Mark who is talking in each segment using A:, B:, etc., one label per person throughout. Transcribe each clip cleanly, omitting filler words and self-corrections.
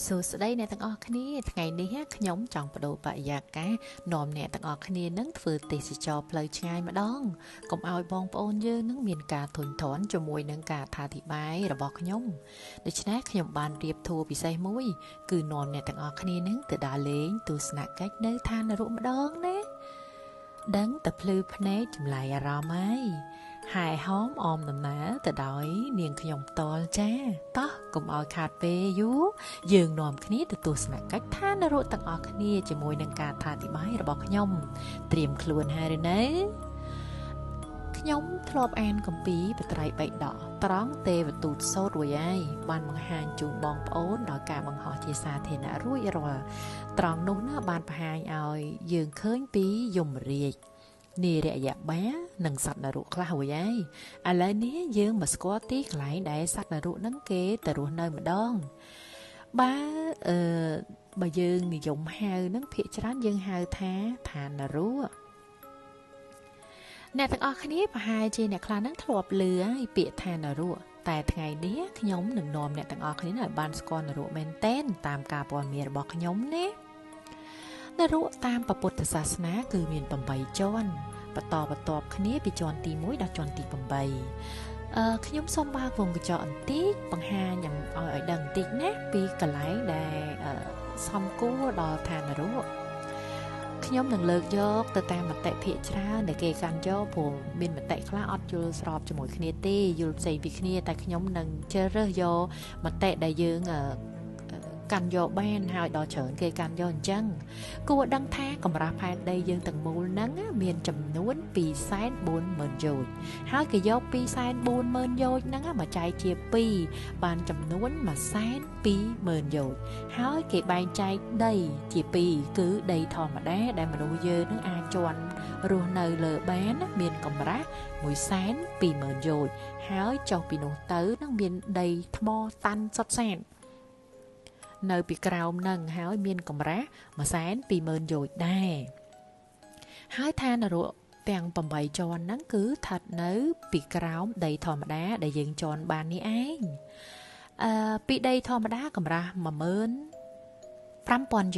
A: សួស្តីអ្នកទាំងអស់គ្នាថ្ងៃនេះខ្ញុំចង់បដូរបរិយាកាសនាំអ្នកទាំងអស់គ្នានឹងធ្វើទេសចរផ្លូវឆ្ងាយម្ដងកុំឲ្យបងប្អូនយើងនឹងមានការធុញទ្រាន់ជាមួយនឹងការអធិប្បាយរបស់ខ្ញុំដូច្នេះខ្ញុំបានរៀបធัวពិសេសមួយគឺនាំអ្នកទាំងអស់គ្នានឹងទៅដើរលេងទស្សនកិច្ចនៅឋាននរកម្ដងណាដឹងតែភ្លឺភ្នែកចម្លែកអារម្មណ៍ហើយហើយហោមអមដំណើរទៅដោយនាងខ្ញុំផ្ទាល់ចាតោះកុំឲ្យខាតពេលយូរយើងនាំគ្នាទៅទស្សនកិច្ចឋាននរកទាំងអស់គ្នាជាមួយនឹងការអធិប្បាយរបស់ខ្ញុំត្រៀមខ្លួនហើយឬនៅខ្ញុំធ្លាប់អានគម្ពីរបត្រៃបិដកត្រង់ទេវទូតសូត្ររួចហើយបានបង្ហាញជូនបងប្អូនដោយការបង្ហោះជាសាធារណៈរួចរាល់ត្រង់នោះណាបានបង្ហាញឲ្យយើងឃើញពីយមរាជនារយបានិងសត្វនរកខ្លះរួចហើយឥឡូវនេះយើងមកស្គាល់ទីកន្លែងដែលសត្វនរកហ្នឹងគេទៅរស់នៅម្ដងបើយើងនិយមហៅហ្នឹងភាគច្រើនយើងហៅថាឋាននរកអ្នកទាំងអស់គ្នាប្រហែលជាអ្នកខ្លះហ្នឹងធ្លាប់ឮហើយពាក្យឋាននរកតែថ្ងៃនេះខ្ញុំនឹងនាំអ្នកទាំងអស់គ្នាឲ្យបានស្គាល់នរកមែនទែនតាមការព័ត៌មានរបស់ខ្ញុំណានរកតាមពុទ្ធសាសនាគឺមាន8ជាន់បន្តបន្ទាប់គ្នាពីជាន់ទី1ដល់ជាន់ទី8ខ្ញុំសូមបើកវងកញ្ចក់បន្តិចបង្ហាញឲ្យដឹងបន្តិចណាពីកន្លែងដែលសំគួរដល់ឋាននរកខ្ញុំនឹងលើកយកទៅតាមមតិភាគច្រើនដែលគេកាន់យកព្រោះមានមតិខ្លះអត់យល់ស្របជាមួយគ្នាទេយល់ផ្សេងពីគ្នាតែខ្ញុំនឹងជ្រើសរើសយកមតិដែលយើងកាន់យកបានហើយដល់ច្រើនគេកាន់យកអញ្ចឹងគួរដឹងថាកម្រាស់ផែនដីយើងទាំងមូលហ្នឹងមានចំនួន 240,000 យោជន៍ហើយគេយក 240,000 យោជន៍ហ្នឹងមកចែកជា2បានចំនួន 120,000 យោជន៍ហើយគេបែងចែកដីជា2គឺដីធម្មតាដែលមនុស្សយើងនឹងអាចជន់រស់នៅលើបានមានកម្រាស់ 120,000 យោជន៍ហើយចុះពីនោះទៅនឹងមានដីថ្មតាន់សុទ្ធសាធនៅពីក្រោមនឹងហើយមានកម្រាស់ 120,000 យោជន៍ដែរហើយឋាននរកទាំង8ជាន់ហ្នឹងគឺស្ថិតនៅពីក្រោមដីធម្មតាដែលយើងជន់បាននេះឯងពីដីធម្មតាកម្រាស់ 15,000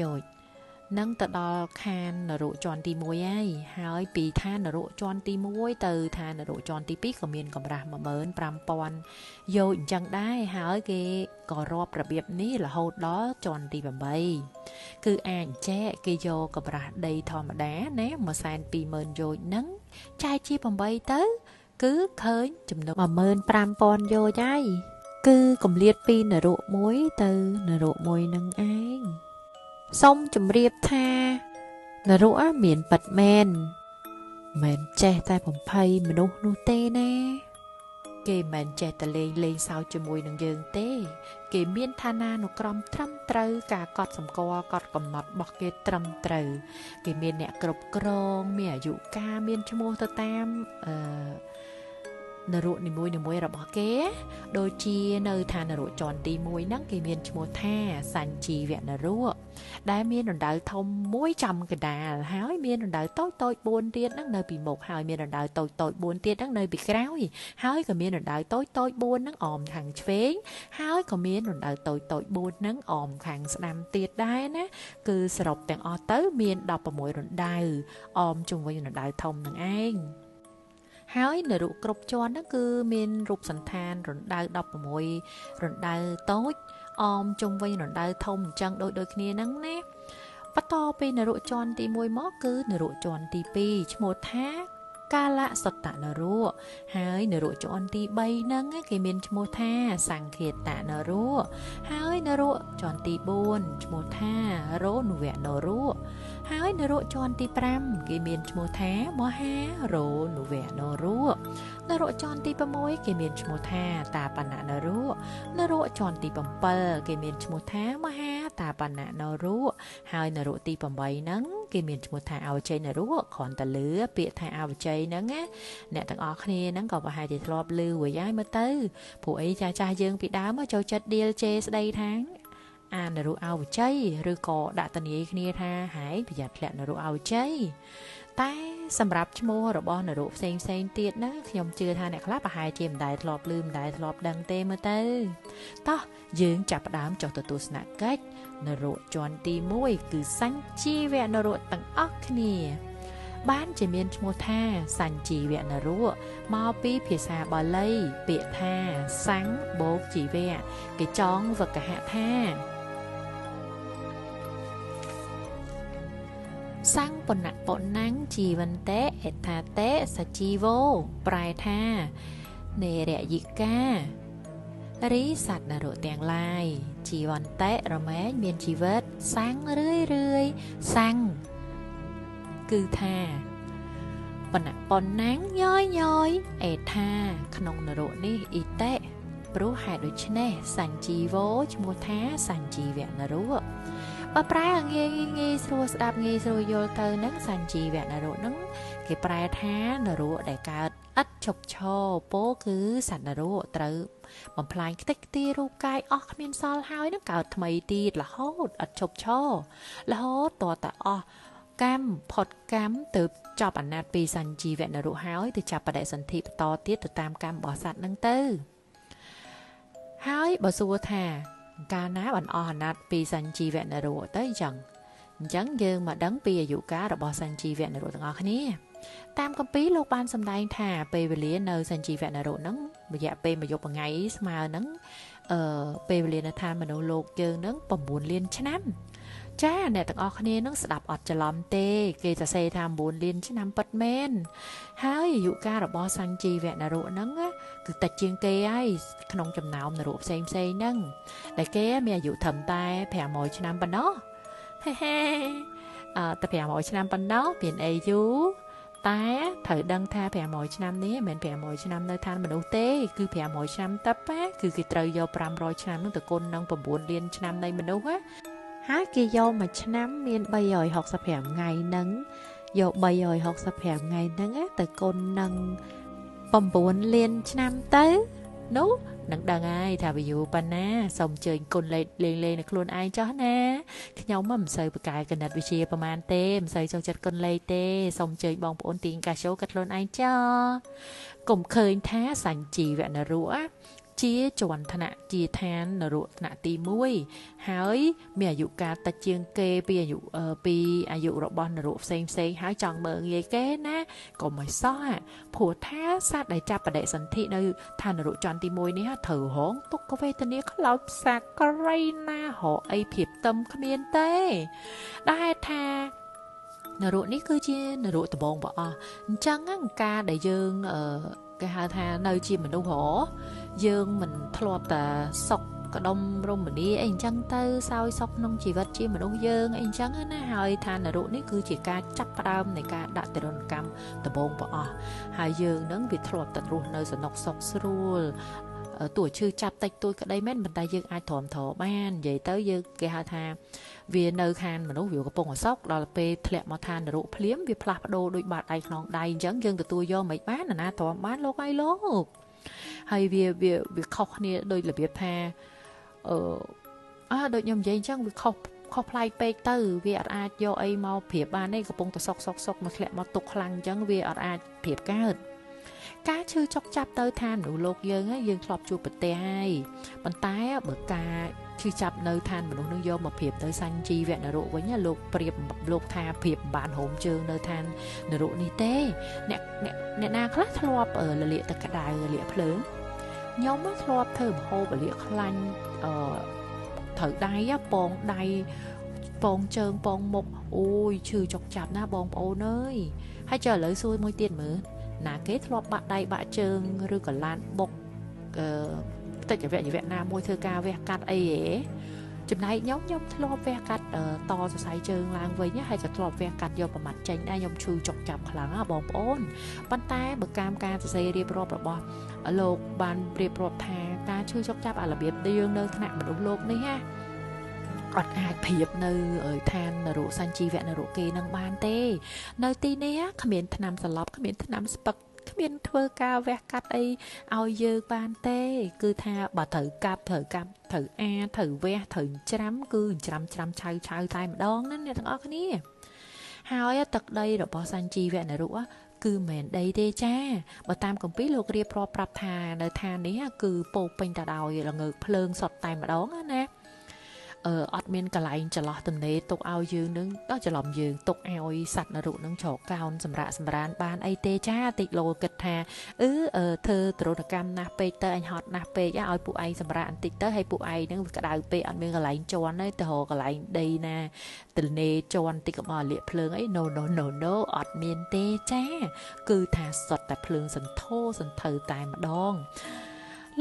A: យោជន៍នឹងទៅដល់ឋាននរកជាន់ទី1ហើយពីឋាននរកជាន់ទី1ទៅឋាននរកជាន់ទី2ក៏មានកម្រាស់ 15,000 យោជន៍អញ្ចឹងដែរហើយគេក៏រាប់របៀបនេះរហូតដល់ជាន់ទី8គឺអាចចែកគេយកកម្រាស់ដីធម្មតាណា 120,000 យោជន៍ហ្នឹងចែកជា8ទៅគឺឃើញចំនួន 15,000 យោជន៍ហើយគឺកម្លាតពីនរក1ទៅនរក1នឹងឯងសូមជម្រាបថានរកមានពិតមែនមិនចេះតែបំភ័យមនុស្សនោះទេណាគេមិនចេះតែលេងសើចជាមួយនឹងយើងទេគេមានឋានានុក្រមត្រឹមត្រូវការកត់សម្គាល់កត់កំណត់របស់គេត្រឹមត្រូវគេមានអ្នកគ្រប់គ្រងមានអាយុកាលមានឈ្មោះទៅតាមនរកនីមួយៗរបស់គេដូចជានៅឋាននរកជាន់ទី1ហ្នឹងគេមានឈ្មោះថាសញ្ជីវនរកដែលមានរណ្ដៅធំមួយចំកណ្ដាលហើយមានរណ្ដៅតូច4ទៀតហ្នឹងនៅពីមុខហើយមានរណ្ដៅតូច4ទៀតហ្នឹងនៅពីក្រោយហើយក៏មានរណ្ដៅតូច4ហ្នឹងអមខាងឆ្វេងហើយក៏មានរណ្ដៅតូច4ហ្នឹងអមខាងស្ដាំទៀតដែរណាគឺសរុបទាំងអស់ទៅមាន16រណ្ដៅអមជុំវិញរណ្ដៅធំហ្នឹងឯងហើយនរកគ្រប់ជាន់ហ្នឹងគឺមានរូបសន្តានរណ្ដៅ16រណ្ដៅតូចអមជុំវិញរណ្ដៅធំអញ្ចឹងដូចគ្នាហ្នឹងណាបន្តពីនរកជាន់ទី1មកគឺនរកជាន់ទី2ឈ្មោះថាកាលសត្តនរកហើយនរកជាន់ទី3ហ្នឹងគេមានឈ្មោះថាសង្ឃាតនរកហើយនរកជាន់ទី4ឈ្មោះថារោនុវៈនរកហើយនរកជាន់ទី5គេមានឈ្មោះថាមហារោនុវៈនរកនរកជាន់ទី6គេមានឈ្មោះថាតាបននរកនរកជាន់ទី7គេមានឈ្មោះថាមហាតាបននរកហើយនរកទី8ហ្នឹងគេមានឈ្មោះថាអវជ័យនរកគ្រាន់តែលឺពាក្យថាអវជ័យហ្នឹងណាអ្នកទាំងអស់គ្នាហ្នឹងក៏ប្រហែលជាធ្លាប់លឺរួចហើយមើលទៅព្រោះអីចាស់យើងពីដើមចូលចិត្តឌីលជេស្ដីថាអានរកអវជ័យឬក៏ដាក់តនីគ្នាថាហែងប្រយ័ត្នធ្លាក់នរកអវជ័យតែ សម្រាប់ឈ្មោះរបស់នរោផ្សេងទៀតហ្នឹងខ្ញុំជឿថាអ្នកខ្លះប្រហែលជាមិនដែលធ្លាប់ឮមិនដែលធ្លាប់ដឹងទេមើលទៅតោះយើងចាប់ផ្ដើមចុះទៅទស្សនកិច្ចនរោជាន់ទី1គឺសញ្ជីវនរោទាំងអស់គ្នាបានជាមានឈ្មោះថាសញ្ជីវនរោមកពីភាសាបាលីពាក្យថាសង្ឃបូកជីវៈគេចងវកហៈថាសង្ឃបណៈបណាំងជីវន្តិអេថាតេសជីវោប្រែថានេរយិការីសត្វនរោទាំងឡាយជីវន្តិរមែងមានជីវិតសង្ឃរឿយសង្ឃគឺថាបណៈបណាំងញយអេថាក្នុងនរោនេះអ៊ីតេព្រោះហេតុដូច្នេះសញ្ជីវោឈ្មោះថាសញ្ជីវនរោបើប្រែងាយស្រួលស្ដាប់ងាយស្រួលយល់ទៅនឹងសញ្ជីវនរោនឹងគេប្រែថានរោដែលកើតឥតឈប់ឈរពោគឺសត្វនរោត្រូវបំផ្លាញខ្ទេចខ្ទីរូបកាយអស់គ្មានសល់ហើយនឹងកើតថ្មីទៀតរហូតឥតឈប់ឈររហូតតតែអស់កម្មផុតកម្មទៅចប់អាណត្តិពីសញ្ជីវនរោហើយទៅចាប់បដិសន្ធិបន្តទៀតទៅតាមកម្មរបស់សត្វនឹងទៅហើយបើសួរថាកាលណាបានអស់អាណត្តិពីសញ្ជីវនរោទៅអញ្ចឹងយើងមកដឹងពីអាយុកាលរបស់សញ្ជីវនរោទាំងអស់គ្នាតាមគម្ពីរលោកបានសម្ដែងថាពេលវេលានៅសញ្ជីវនរោហ្នឹងរយៈពេលមួយយប់មួយថ្ងៃស្មើហ្នឹងពេលវេលានៅឋានមនុស្សលោកយើងហ្នឹង9លានឆ្នាំចាអ្នកទាំងអស់គ្នានឹងស្ដាប់អត់ច្រឡំទេគេសរសេរថា9លានឆ្នាំពិតមែនហើយអាយុកាលរបស់សញ្ជីវនរោហ្នឹងគឺតិចជាងគេហើយក្នុងចំណោមនរោផ្សេងហ្នឹងដែលគេមានអាយុត្រឹមតែ500ឆ្នាំប៉ុណ្ណោះតែ500ឆ្នាំប៉ុណ្ណោះមានអីយូរតែត្រូវដឹងថា500ឆ្នាំនេះមិនមែន500ឆ្នាំនៅឋានមនុស្សទេគឺ500ឆ្នាំតបគឺគេត្រូវយក500ឆ្នាំនោះទៅគុណនឹង9លានឆ្នាំនៃមនុស្សហើយគេយកមួយឆ្នាំមាន365ថ្ងៃហ្នឹងយក365ថ្ងៃហ្នឹងទៅគុណនឹង9លានឆ្នាំទៅនោះនឹងដឹងហើយថាវាយូរប៉ុណ្ណាសូមអញ្ជើញគុណលេខលេងនៅខ្លួនឯងចុះណាខ្ញុំមិនសូវប្រកែកណិតវិទ្យាប្រហែលទេមិនសូវចូលចិត្តគុណលេខទេសូមអញ្ជើញបងប្អូនទីងកាសូកាត់ខ្លួនឯងចុះកុំឃើញថាសញ្ជីវនរោជាជាន់ឋានៈជាឋាននរោឋានៈទី1ហើយមានអាយុកាលតិចជាងគេពីអាយុរបស់នរោផ្សេងហើយចង់មើលងាយគេណាកុំឲ្យសោះព្រោះថាសត្វដែលចាប់បដិសន្ធិនៅឋាននរោចន្ទទី1នេះត្រូវរងទុក្ខវេទនាខ្លោចផ្សាក្រៃណារកអីភាពទឹមគ្មានទេដែលថានរោនេះគឺជានរោដំបងបងអស់អញ្ចឹងការដែលយើងគេហៅថានៅជាមនុស្សយើងមិនធ្លាប់តែសុខក្តុំរមនាអីអញ្ចឹងទៅសោយសុខក្នុងជីវិតជាមនុស្សយើងអីអញ្ចឹងណាហើយឋាននរោនេះគឺជាការចាប់ផ្ដើមនៃការដាក់ទរណកម្មដំបងបងអស់ហើយយើងនឹងវាធ្លាប់តែរស់នៅសំណុកសុខស្រួលទោះឈឺចាប់តិចតួចក្តីមែនប៉ុន្តែយើងអាចទ្រាំទ្របាននិយាយទៅយើងគេហៅថាវានៅខានមនុស្សវាកំពុងអសោកដល់ពេលធ្លាក់មកឋាននរោភ្លាមវាផ្លាស់ប្ដូរដូចបាតដៃខ្នងដៃអញ្ចឹងយើងទទួលយកមិនបានណាទ្រាំបានលោកហើយលោកហើយវាខុសគ្នាដោយរបៀបថាដូចខ្ញុំនិយាយអញ្ចឹងវាខុសប្លែកពេកទៅវាអត់អាចយកអីមកប្រៀបបានទេកំពុងតែសុកមកធ្លាក់មកទុកខ្លាំងអញ្ចឹងវាអត់អាចប្រៀបកើតការឈឺចុកចាប់ទៅឋានមនុស្សលោកយើងយើងធ្លាប់ជួបប្រទះហើយប៉ុន្តែបើការឈឺចាប់នៅឋានមនុស្សនឹងយកមកប្រៀបទៅសញ្ជីវនរោវិញលោកប្រៀបលោកថាប្រៀបបានហូមជើងនៅឋាននរោនេះទេអ្នកណាខ្លះធ្លាប់លលាកទឹកក្តៅលលាកភ្លើងខ្ញុំធ្លាប់ធ្វើមហូបលលាកខ្លាញ់ត្រូវដៃពងដៃពងជើងពងមុខអូយឈឺចុកចាប់ណាបងប្អូនអើយហើយចុះឥឡូវសួរមួយទៀតមើលណាគេធ្លាប់បាក់ដៃបាក់ជើងឬក៏ឡានបុកតិចវគ្គណាមួយធ្វើការវះកាត់អីហ៎ចំណែកខ្ញុំធ្លាប់វះកាត់តសរសៃជើងឡើងវិញហើយក៏ធ្លាប់វះកាត់យកប្រមាត់ចេញដែរខ្ញុំឈឺចុកចាប់ខ្លាំងណាបងប្អូនប៉ុន្តែបើការសរសេររៀបរាប់របស់លោកបានរៀបរាប់ថាការឈឺចុកចាប់អារបៀបយើងនៅថ្នាក់មនុស្សលោកនេះអត់អាចប្រៀបនៅឋាននរោសញ្ជីវនរោគេនឹងបានទេនៅទីនេះគ្មានថ្នាំសន្លប់គ្មានថ្នាំស្ពឹកគ្មានធ្វើការវះកាត់អីឲ្យយើងបានទេគឺថាបើត្រូវកាប់ត្រូវវះត្រូវច្រាំគឺច្រាំឆៅតែម្ដងណាអ្នកទាំងអស់គ្នាហ ហើយទឹកដីរបស់សាន់ជីវៈនរុគឺមិនដីទេចាបើតាមគម្ពីរលោករៀបរាប់ប្រាប់ថានៅឋាននេះគឺពោពេញទៅដោយល្ងើកភ្លើងសុទ្ធតែម្ដងណាអត់មានកន្លែងចន្លោះទំនេរទុកឲ្យយើងនឹងដល់ច្រឡំយើងទុកឲ្យសត្វនរុនឹងច្រកកោនសម្រាប់សម្រានបានអីទេចាតិចលោគិតថាធ្វើទរណកម្មណាស់ពេកទៅអញហត់ណាស់ពេកឲ្យពួកឯងសម្រាប់បន្តិចទៅឲ្យពួកឯងនឹងវាក្តៅពេកអត់មានកន្លែងជន់ទេទៅរកកន្លែងដីណាទន្លេជន់តិចក៏មកលាកភ្លើងអី no អត់មានទេចាគឺថាសុទ្ធតែភ្លើងសន្ធោសន្ធៅតែម្ដង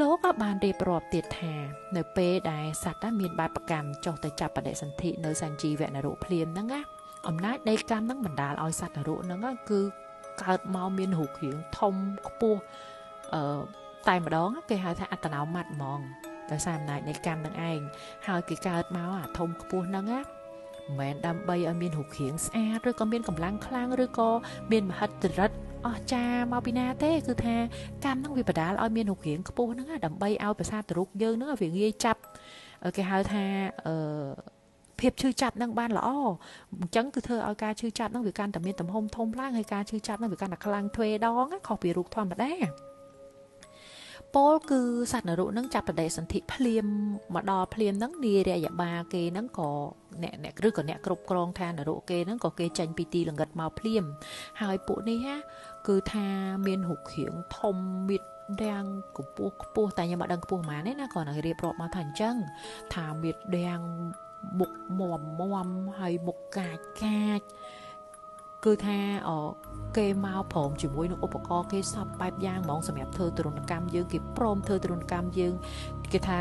A: លោកក៏បានរៀបរាប់ទៀតថានៅពេលដែលសត្វមានបាបកម្មចុះទៅចាប់បដិសន្ធិនៅសញ្ជីវនរុភ្លាមហ្នឹងណាអំណាចនៃកម្មហ្នឹងបណ្ដាលឲ្យសត្វនរុហ្នឹងគឺកើតមកមានរូបរាងធំខ្ពស់តែម្ដងគេហៅថាអត្តនោម័តហ្មងដោយសារអំណាចនៃកម្មនឹងឯងហើយគេកើតមកអាធំខ្ពស់ហ្នឹងណាមិនមែនដើម្បីឲ្យមានរូបរាងស្អាតឬក៏មានកម្លាំងខ្លាំងឬក៏មានមហិទ្ធិឫទ្ធិអស្ចារ្យមកពីណាទេគឺថាកម្មហ្នឹងវាបដាលឲ្យមានរូបរាងខ្ពស់ហ្នឹងដើម្បីឲ្យប្រសាទរូបយើងហ្នឹងវាងាយចាប់គេហៅថាភាពឈឺចាប់ហ្នឹងបានល្អអញ្ចឹងគឺធ្វើឲ្យការឈឺចាប់ហ្នឹងវាកាន់តែមានទំហំធំឡើងហើយការឈឺចាប់ហ្នឹងវាកាន់តែខ្លាំងទ្វេដងខុសពីរូបធម្មតាពលគឺសត្វនរុនឹងចាប់បដិសន្ធិភ្លាមមកដល់ភ្លាមហ្នឹងនារយបាគេហ្នឹងក៏អ្នកឬក៏អ្នកគ្រប់គ្រងឋាននរុគេហ្នឹងក៏គេចេញពីទីលងិតមកភ្លាមហើយពួកនេះគឺថាមានរូបរាងធំមានរាងកម្ពស់ខ្ពស់តែខ្ញុំអត់ដឹងខ្ពស់ប៉ុន្មានទេណាគ្រាន់តែរៀបរាប់មកថាអញ្ចឹងថាមានរាងមុខមាំហើយមុខកាចគឺថាគេមកព្រមជាមួយនឹងឧបករណ៍គេសពបែបយ៉ាងហ្មងសម្រាប់ធ្វើទរណកម្មយើងគេព្រមធ្វើទរណកម្មយើងគេថា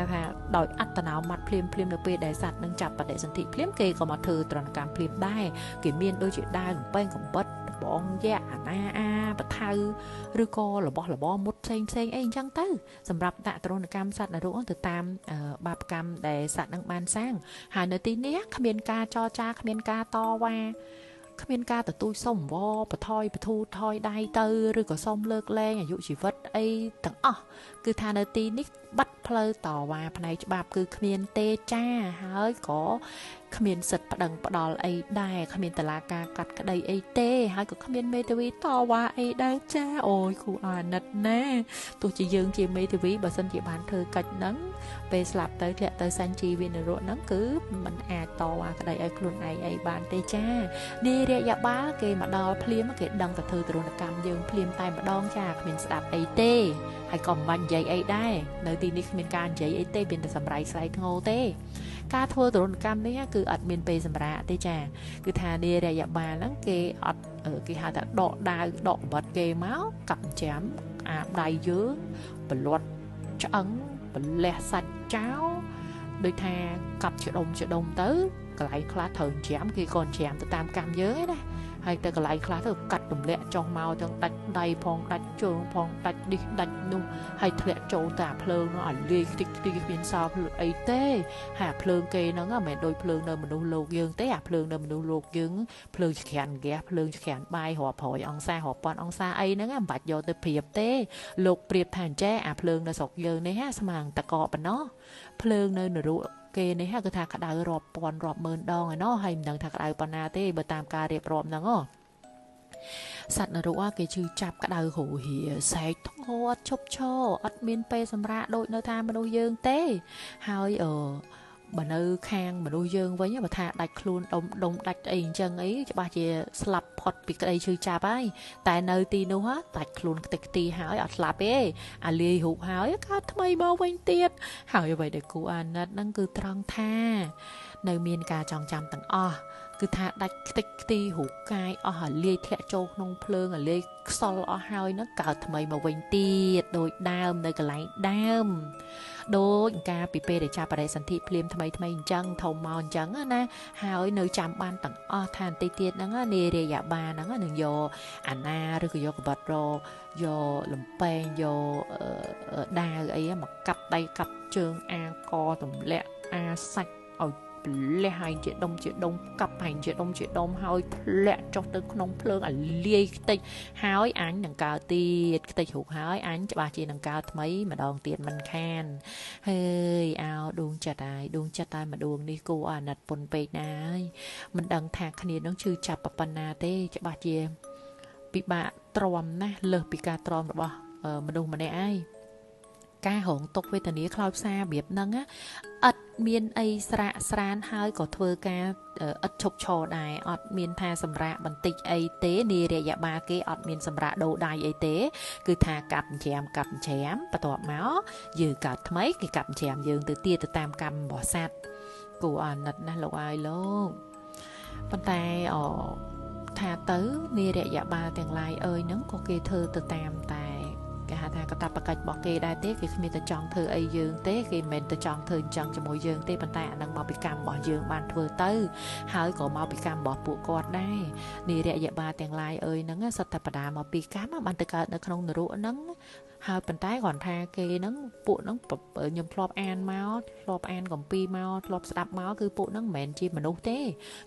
A: ដោយអត្តនោម័តភ្លាមនៅពេលដែលសត្វនឹងចាប់បដិសន្ធិភ្លាមគេក៏មកធ្វើទរណកម្មភ្លាមដែរគេមានដូចជាដាវកំប៉ែងកំបិតបងយៈអាបថៅឬក៏របស់របរមុតផ្សេងអីអញ្ចឹងទៅសម្រាប់ដាក់ទរណកម្មសត្វនរុទៅតាមបាបកម្មដែលសត្វនឹងបានសាងហើយនៅទីនេះគ្មានការចរចាគ្មានការតវ៉ាគ្មានការទទូចសុំវបថយបធូរថយដៃទៅឬក៏សុំលើកលែងអាយុជីវិតអីទាំងអស់គឺថានៅទីនេះបាត់ផ្លូវតវ៉ាផ្នែកច្បាប់គឺគ្មានទេចាហើយក៏គ្មានសិទ្ធិប្តឹងផ្ដាល់អីដែរគ្មានតឡាការកាត់ក្តីអីទេហើយក៏គ្មានមេធាវីតវ៉ាអីដែរចាអូយគូអាណិតណាទោះជាយើងជាមេធាវីបើសិនជាបានធ្វើកិច្ចហ្នឹងពេលស្លាប់ទៅធ្លាក់ទៅសញ្ជីវនរុហ្នឹងគឺมันអាចតវ៉ាក្តីឲ្យខ្លួនឯងអីបានទេចានារយបាលគេមកដល់ភ្លាមគេដឹងទៅធ្វើទរណកម្មយើងភ្លាមតែម្ដងចាគ្មានស្ដាប់អីទេហើយក៏មិនបាច់និយាយអីដែរនៅទីនេះគ្មានការនិយាយអីទេមានតែសម្រែកស្រែកធ្ងោទេការធ្វើទរណកម្មនេះគឺអត់មានពេលសម្រាប់ទេចាគឺថានារយបាលហ្នឹងគេអត់គេហៅថាដកដាវដកបិទគេមកកាប់ចាំអាដៃយើងបលាត់ឆ្អឹងបលះសាច់ចោលដូចថាកាប់ច្ដុំទៅកន្លែងខ្លះត្រូវចាំគេក៏ចាំទៅតាមកម្មយើងឯណាហើយទៅកន្លែងខ្លះទៅកាត់ទម្លាក់ចុះមកទាំងដាច់ដៃផងដាច់ជើងផងដាច់នេះដាច់នោះហើយធ្លាក់ចូលទៅអាភ្លើងនោះឲ្យលាយខ្ទេចគ្មានសល់ភ្លើងអីទេហើយអាភ្លើងគេហ្នឹងមិនមែនដូចភ្លើងនៅមនុស្សលោកយើងទេអាភ្លើងនៅមនុស្សលោកយើងភ្លើងច្រានហ្គាសភ្លើងច្រានបាយរាប់រយអង្សារាប់ពាន់អង្សាអីហ្នឹងមិនបាច់យកទៅប្រៀបទេលោកប្រៀបថាអញ្ចេះអាភ្លើងនៅស្រុកយើងនេះស្មើនឹងតកប៉ុណ្ណោះភ្លើងនៅនរកគេនេះគឺថាក្តៅរាប់ពាន់រាប់ម៉ឺនដងឯណោះហើយមិនដឹងថាក្តៅប៉ុណ្ណាទេបើតាមការរៀបរាប់ហ្នឹងសត្វនរកគេជឿចាប់ក្តៅហូរហៀសែកធំអត់ឈប់ឈរអត់មានពេលសម្រាកដូចនៅតាមមនុស្សយើងទេហើយបើនៅខាងមនុស្សយើងវិញបើថាដាច់ខ្លួនដុំដាច់អីអញ្ចឹងអីច្បាស់ជាស្លាប់ផុតពីក្តីឈឺចាប់ហើយតែនៅទីនោះដាច់ខ្លួនខ្ទេចខ្ទីហើយអត់ស្លាប់ទេអាលាយរូបហើយកើតថ្មីមកវិញទៀតហើយអ្វីដែលគូអាណិតហ្នឹងគឺត្រង់ថានៅមានការចងចាំទាំងអស់គឺថាដាច់ខ្ទេចខ្ទីរូបកាយអស់ហើយលាយធ្លាក់ចូលក្នុងភ្លើងហើយលាយខ្សល់អស់ហើយហ្នឹងកើតថ្មីមកវិញទៀតដូចដើមនៅកន្លែងដើមដូចការពីពេលដែលចាប់បដិសន្ធិភ្លាមថ្មីអញ្ចឹងធំមកអញ្ចឹងណាហើយនៅចាំបានទាំងអស់ថាបន្តិចទៀតហ្នឹងនារយបាលហ្នឹងនឹងយកអាណាឬក៏យកកបិតរយកលំពេងយកដាវអីមកកាប់ដៃកាប់ជើងអាកទម្លាក់អាសាច់ឲ្យ lẽ haiជាដុំកាប់ហើយជាដុំហើយធ្លាក់ចុះទៅក្នុងភ្លើងអាលាយខ្ទេចហើយអញនឹងកើតទៀតខ្ទេចរូបហើយអញច្បាស់ជានឹងកើតថ្មីម្ដងទៀតមិនខានហើយអោដួងចិត្តហើយម្ដួងនេះគូអាណិតពុនពេកណាហើយមិនដឹងថាគ្នានឹងឈឺចាប់ប៉ុណ្ណាទេច្បាស់ជាពិបាកទ្រាំណាស់លើសពីការទ្រាំរបស់មនុស្សម្នាក់ឯងការរងទុកវេទនាខ្លោចផ្សារបៀបហ្នឹងឥតមានអីស្រាកស្រានហើយក៏ធ្វើការឥតឈប់ឈរដែរអត់មានថាសម្រាកបន្តិចអីទេនារយៈបាលគេអត់មានសម្រាកដូរដៃអីទេគឺថាកាប់ច្រាមបន្ទាប់មកយើងកើតថ្មីគេកាប់ច្រាមយើងទៅទៀតទៅតាមកម្មរបស់សត្វគួរអាណិតណាស់លោកអាយលោកប៉ុន្តែថាទៅនារយៈបាលទាំងឡាយអើយហ្នឹងក៏គេធ្វើទៅតាមតែគេហៅថាកតាបកិច្ចរបស់គេដែរទេគេគ្មានតែចង់ធ្វើអីយើងទេគេមិនមែនតែចង់ធ្វើអញ្ចឹងជាមួយយើងទេប៉ុន្តែអានឹងមកពីកម្មរបស់យើងបានធ្វើទៅហើយក៏មកពីកម្មរបស់ពួកគាត់ដែរនិរយបាលទាំងឡាយអើយហ្នឹងសុទ្ធតែបដាមកពីកម្មបានទៅកើតនៅក្នុងនរកហ្នឹងហើយប៉ុន្តែគ្រាន់ថាគេហ្នឹងពួកហ្នឹងខ្ញុំធ្លាប់អានមកធ្លាប់អានកំពីមកធ្លាប់ស្ដាប់មកគឺពួកហ្នឹងមិនមែនជាមនុស្សទេ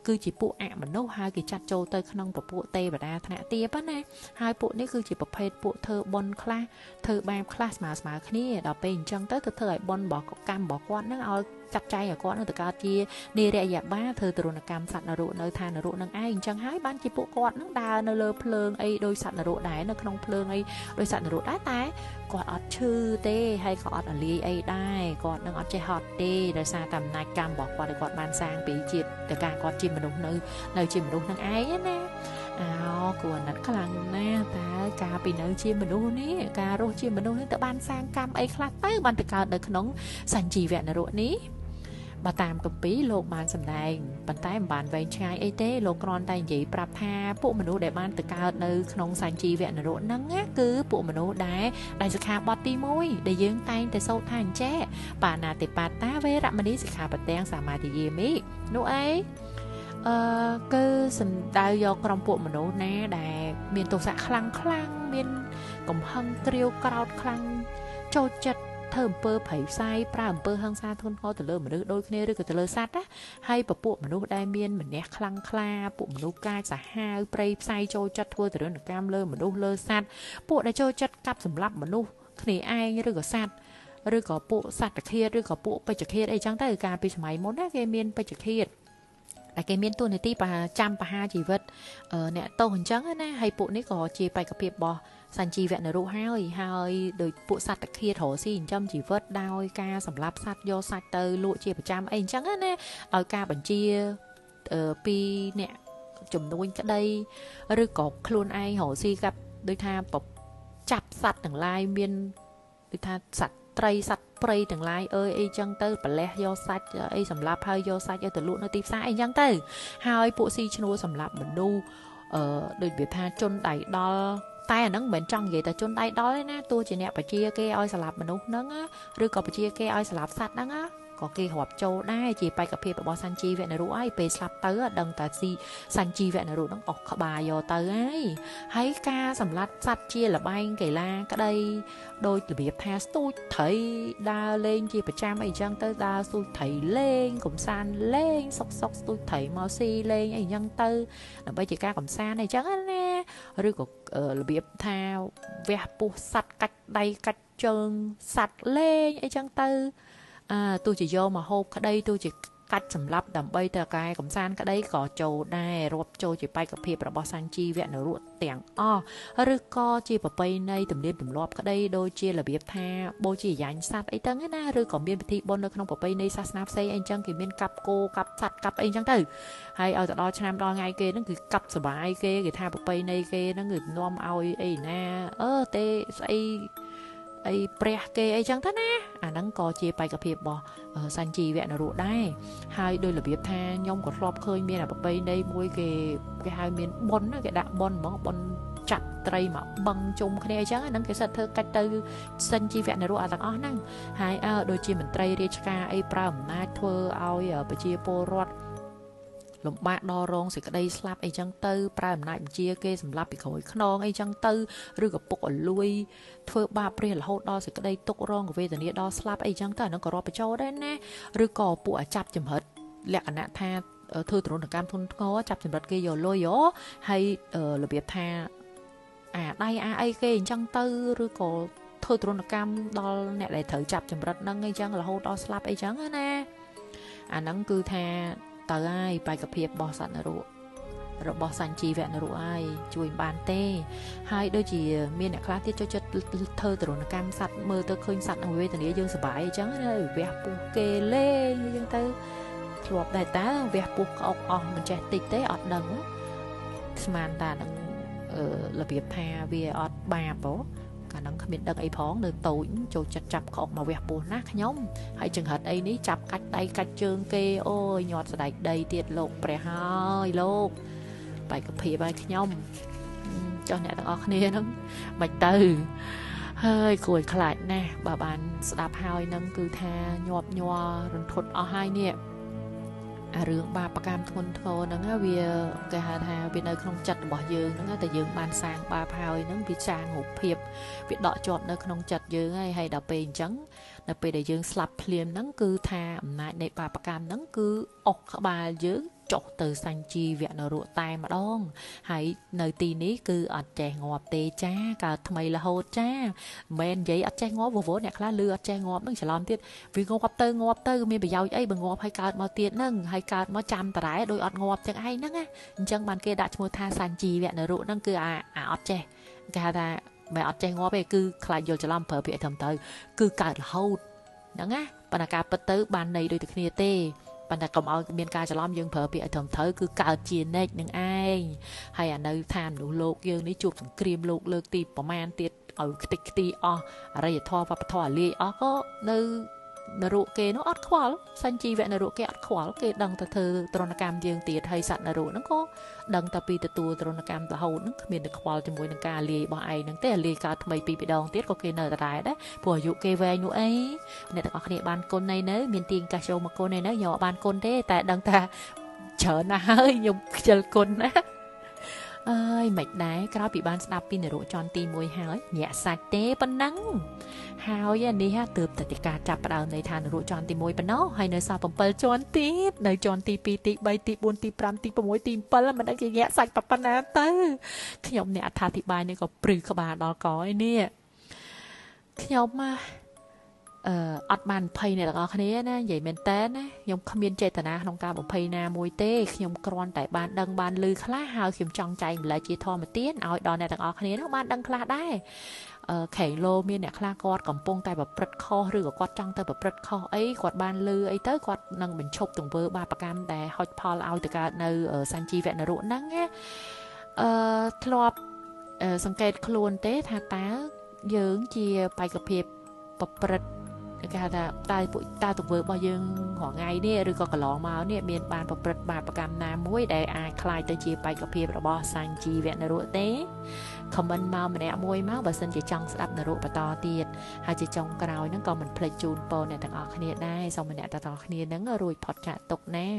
A: គឺជាពួកអមនុស្សហើយគេចាត់ចូលទៅក្នុងពពួកទេវតាថ្នាក់ទាបណាហើយពួកនេះគឺជាប្រភេទពួកធ្វើបុណ្យខ្លះធ្វើបាបខ្លះស្មើគ្នាដល់ពេលអញ្ចឹងទៅធ្វើឲ្យបុណ្យរបស់កម្មរបស់គាត់ហ្នឹងឲ្យចាត់ចែងឲ្យគាត់នឹងទៅកើតជានិរយបាលធ្វើទរណកម្មសត្វនរកនៅឋាននរកនឹងឯងអញ្ចឹងហើយបានជាពួកគាត់នឹងដើរនៅលើភ្លើងអីដោយសត្វនរកដែរនៅក្នុងភ្លើងអីដោយសត្វនរកដែរតែគាត់អត់ឈឺទេហើយក៏អត់រលាយអីដែរគាត់នឹងអត់ចេះហត់ទេដោយសារតែអំណាចកម្មរបស់គាត់ដែលគាត់បានសាងពីជាតិតែការគាត់ជាមនុស្សនៅជាមនុស្សនឹងឯងណាគួរអាណិតខ្លាំងណាស់តើការពីនៅជាមនុស្សនេះការរស់ជាមនុស្សនេះទៅបានសាងកម្មអីខ្លះទៅបានទៅកើតនៅក្នុងសញ្ជីវនរកនេះបើតាមគម្ពីរលោកបានសម្ដែងប៉ុន្តែមិនបានវែងឆ្ងាយអីទេលោកគ្រាន់តែនិយាយប្រាប់ថាពួកមនុស្សដែលបានទៅកើតនៅក្នុងសញ្ជីវនរកហ្នឹងគឺពួកមនុស្សដែលសិក្ខាបទទី1ដែលយើងតែងតែសូត្រថាអញ្ចេះបាណាតិបាតាវេរមណីសិក្ខាបទាំងសមាទិយាមិនោះអីគឺសំដៅយកក្រុមពួកមនុស្សណាដែលមានទោសៈខ្លាំងមានកំហឹងក្រៀវក្រោតខ្លាំងចូលចិត្តធ្វើអំពើប្រៃផ្សាយប្រើអំពើហិង្សាធ្ងន់ធ្ងរទៅលើមនុស្សដូចគ្នាឬក៏ទៅលើសត្វណាហើយពពួកមនុស្សដែលមានម្នះខ្លាំងក្លាពួកមនុស្សកាចសាហាវប្រៃផ្សាយចូលចិត្តធ្វើទរណកម្មលើមនុស្សលើសត្វពួកដែលចូលចិត្តកាប់សម្លាប់មនុស្សគ្នាឯងឬក៏សត្វឬក៏ពួកសត្វឃាតឬក៏ពួកពេជ្ជឃាតអីចឹងទៅកាលពីសម័យមុនណាគេមានពេជ្ជឃាតតែគេមានតួនាទីចាំបហាជីវិតអ្នកទោសអញ្ចឹងណាហើយពួកនេះក៏ជាបេក្ខភាពរបស់សញ្ជីវនរកហើយដោយពួកសត្វតាឃាតរស់ស៊ីចិញ្ចឹមជីវិតដោយការសម្លាប់សត្វយកសាច់ទៅលក់ជាប្រចាំអីអញ្ចឹងណាដោយការបញ្ជាពីអ្នកជំនួញក្តីឬក៏ខ្លួនឯងរស់ស៊ីកាប់ដូចថាចាប់សត្វទាំងឡាយមានដូចថាសត្វត្រីសត្វព្រៃទាំងឡាយអីចឹងទៅប្រលេះយកសាច់អីសម្លាប់ហើយយកសាច់ឲ្យទៅលក់នៅទីផ្សារអីចឹងទៅហើយពួកស៊ីឈ្នួលសម្លាប់មនុស្សដូចវាថាជនដៃដល់តែអាហ្នឹងមិនមែនចង់និយាយតែជនដៃដល់ទេណាទោះជាអ្នកបជាគេឲ្យសម្លាប់មនុស្សហ្នឹងឬក៏បជាគេឲ្យសម្លាប់សត្វហ្នឹងក៏គេរាប់ចូលដែរជាបេក្ខភាពរបស់សញ្ជីវនរកហើយពេលស្លាប់ទៅដឹងតែស៊ីសញ្ជីវនរកហ្នឹងអស់ក្បាលយកទៅហើយការសម្លាប់សត្វជាលបែងកីឡាក្តីដោយរបៀបថាស្ទូចត្រីដើរលេងជាប្រចាំអីចឹងទៅដើរស្ទូចត្រីលេងកំសាន្តលេងសុកស្ទូចត្រីមកស៊ីលេងអីចឹងទៅដើម្បីជាការកំសាន្តអីចឹងណាឬក៏របៀបថាវះពោះសត្វកាច់ដៃកាច់ជើងសត្វលេងអីចឹងទៅទោះជាយកមកហូបក្តីទោះជាកាច់សម្លាប់ដើម្បីទៅកែកំសាន្តក្តីក៏ចូលដែររាប់ចូលជាបេក្ខភាពរបស់សញ្ជីវនរកទាំងអស់ឬក៏ជាប្រពៃណីទំនៀមទម្លាប់ក្តីដូចជារបៀបថាបូជាយញ្ញសត្វអីចឹងណាឬក៏មានពិធីបុណ្យនៅក្នុងប្រពៃណីសាសនាផ្សេងអីចឹងគេមានកាប់គោកាប់សត្វកាប់អីចឹងទៅហើយឲ្យទៅដល់ឆ្នាំដល់ថ្ងៃគេហ្នឹងគឺកាប់សបាយគេថាប្រពៃណីគេហ្នឹងគឺនាំឲ្យអីណាទេស្អីព្រះគេអីចឹងទៅណាអាហ្នឹងក៏ជាបេក្ខភាពរបស់សញ្ជីវនរកដែរហើយដោយរបៀបថាខ្ញុំក៏ធ្លាប់ឃើញមានប្រពៃណីមួយគេហៅមានបុណ្យគេដាក់បុណ្យហ្មងបុណ្យចាត់ត្រីមកបឹងជុំគ្នាអញ្ចឹងហ្នឹងគេសិតធ្វើកាច់ទៅសញ្ជីវនរកទាំងអស់ហ្នឹងហើយដូចជាមន្ត្រីរាជការអីប្រើអំណាចធ្វើឲ្យប្រជាពលរដ្ឋលំបាកដល់រងសេចក្តីស្លាប់អីចឹងទៅប្រើអំណាចបញ្ជាគេសម្លាប់ពីក្រោយខ្នងអីចឹងទៅឬក៏ពុកអលួយធ្វើបាបព្រះរហូតដល់សេចក្តីទុក្ខរងវេទនាដល់ស្លាប់អីចឹងទៅអានឹងក៏រាប់បញ្ចូលដែរណាឬក៏ពួកអាចាប់ចំហិត លក្ខណៈថាធ្វើទរណកម្មធ្ងន់ធ្ងរចាប់ចម្រិតគេយកលុយហើយរបៀបថាដៃអីគេអញ្ចឹងទៅឬក៏ធ្វើទរណកម្មដល់អ្នកដែលត្រូវចាប់ចម្រិតហ្នឹងអីចឹងរហូតដល់ស្លាប់អីចឹងណាអាហ្នឹងគឺថាទៅហើយបេក្ខភាពរបស់សត្វនរករបស់សញ្ជីវៈនរកហើយជួយបានទេហើយដូចជាមានអ្នកខ្លះទៀតចូលចិត្តធ្វើទរណកម្មសត្វមើលទៅឃើញសត្វនឹងវេទនាយើងសុបាយអញ្ចឹងណាវះពោះគេលេងអញ្ចឹងទៅធ្លាប់ដែរតើវះពោះក្អុកអស់មិនចេះតិចទេអត់ដឹងស្មានតានឹងរបៀបថាវាអត់បាបកាលហ្នឹងគ្មានដឹងអីផងនៅតូចចូលចិត្តចាប់ក្អុកមកវះពោះណាខ្ញុំហើយចង្រិតអីនេះចាប់កាច់ដៃកាច់ជើងគេអូយញាត់ស្ដែកដីទៀតលោកព្រះហើយលោកបេក្ខភាពឲ្យខ្ញុំចុះអ្នកទាំងអស់គ្នាហ្នឹងមិនទៅហើយគួរខ្លាចណាស់បើបានស្ដាប់ហើយហ្នឹងគឺថាញាប់ញ័ររន្ធត់អស់ហើយនេះអារឿងបាបកម្មធ្ងន់ធ្ងរហ្នឹងវាគេហៅថាវានៅក្នុងចិត្តរបស់យើងហ្នឹងតែយើងបានសាងបាបហើយហ្នឹងវាចាងរូបភាពវាដកជាប់នៅក្នុងចិត្តយើងហើយដល់ពេលអញ្ចឹងនៅពេលដែលយើងស្លាប់ភ្លាមហ្នឹងគឺថាអំណាចនៃបាបកម្មហ្នឹងគឺអុកក្បាលយើងចុះទៅសញ្ជីវៈនរកតែម្ដងហើយនៅទីនេះគឺអត់ចេះងាប់ទេចាកើតថ្មីរហូតចាមិននិយាយអត់ចេះងាប់វអ្នកខ្លះលឺអត់ចេះងាប់នឹងច្រឡំទៀតវាងាប់ទៅមានប្រយោជន៍អីបើងាប់ហើយកើតមកទៀតហ្នឹងហើយកើតមកចាំតរ៉ែដោយអត់ងាប់ទាំងឯងហ្នឹងណាអញ្ចឹងបានគេដាក់ឈ្មោះថាសញ្ជីវៈនរកហ្នឹងគឺអាអត់ចេះគេហៅថាមិនអត់ចេះងាប់ទេគឺខ្លាចយល់ច្រឡំប្រើពាក្យត្រឹមត្រូវគឺកើតរហូតហ្នឹងណាប៉ុន្តែការពិតទៅបានន័យដូចតែគ្នាទេប៉ុន្តែកុំឲ្យមានការច្រឡំយើងប្រើពាក្យឲ្យត្រឹមត្រូវគឺកើតជានិច្ចនឹងឯងហើយអានៅឋានមនុស្សលោកយើងនេះជួបសង្គ្រាមលោកលើកទីប្រមាណទៀតឲ្យខ្ទេចខ្ទីអស់អរិយធម៌វប្បធម៌លាយអស់ក៏នៅនរកគេនោះអត់ខ្វល់សញ្ជីវៈនរកគេអត់ខ្វល់គេដឹងតែធ្វើទរណកម្មយើងទៀតហើយសត្វនរកហ្នឹងក៏ដឹងតែពីទទួលទរណកម្មរហូតហ្នឹងគ្មានតែខ្វល់ជាមួយនឹងការលាយរបស់ឯងហ្នឹងទេលាយកើតថ្មីពីម្ដងទៀតក៏គេនៅតែដែរព្រោះអាយុគេវែងនោះអីអ្នកទាំងអស់គ្នាបានគុណនៅមានទាញកាសចូលមកគុណនៅខ្ញុំអត់បានគុណទេតែដឹងថាច្រើនណាស់ហើយខ្ញុំខ្ជិលគុណណាអើយមិនដែរក្រោយពីបានស្ដាប់ពីនរកជាន់ទី1ហើយញាក់សាច់ទេប៉ុណ្ណឹងហើយនេះទើបតែការចាប់ផ្ដើមនៃឋាននរកជាន់ទី1ប៉ុណ្ណោះហើយនៅសល់7ជាន់ទៀតនៅជាន់ទី2ទី3ទី4ទី5ទី6ទី7មិនដឹងជាញាក់សាច់ប៉ុណ្ណាទៅខ្ញុំអ្នកអត្ថាធិប្បាយនេះក៏ព្រឺក្បាលដល់កឯនេះខ្ញុំអត់បាន20អ្នកទាំងអស់គ្នាណានិយាយមែនតើណាខ្ញុំគ្មានចេតនាក្នុងការ20ណាមួយទេខ្ញុំគ្រាន់តែបានដឹងបានឮខ្លះហើយខ្ញុំចង់ចែកម្លែកជាធម្មទានឲ្យដល់អ្នកទាំងអស់គ្នានោះបានដឹងខ្លះដែរខេងលោមានអ្នកខ្លះគាត់កំពុងតែប្រព្រឹត្តខុសឬក៏គាត់ចង់ទៅប្រព្រឹត្តខុសអីគាត់បានឮអីទៅគាត់នឹងបញ្ឈប់ទង្វើបាបកម្មដែលហុចផលឲ្យទៅកើតនៅសញ្ជីវៈនរកហ្នឹងណាធ្លាប់សង្កេតខ្លួនទេថាតើយើងជាបេក្ខភាពប្រព្រឹត្តគេហៅថាតើទង្វើរបស់យើងរាល់ថ្ងៃនេះឬក៏កន្លងមកនេះមានបានប្រព្រឹត្តបាបកម្មណាមួយដែលអាចคล้ายទៅជាបេក្ខភាពរបស់សញ្ជីវៈនរកទេខមមិនមកម្នាក់មួយមកបើសិនជាចង់ស្ដាប់នរកបន្តទៀតហើយជាចុងក្រោយហ្នឹងក៏មិនភ្លេចជូនពរអ្នកទាំងអស់គ្នាដែរសូមអ្នកទាំងអស់គ្នាហ្នឹងរួចផុតចាកទុក្ខណា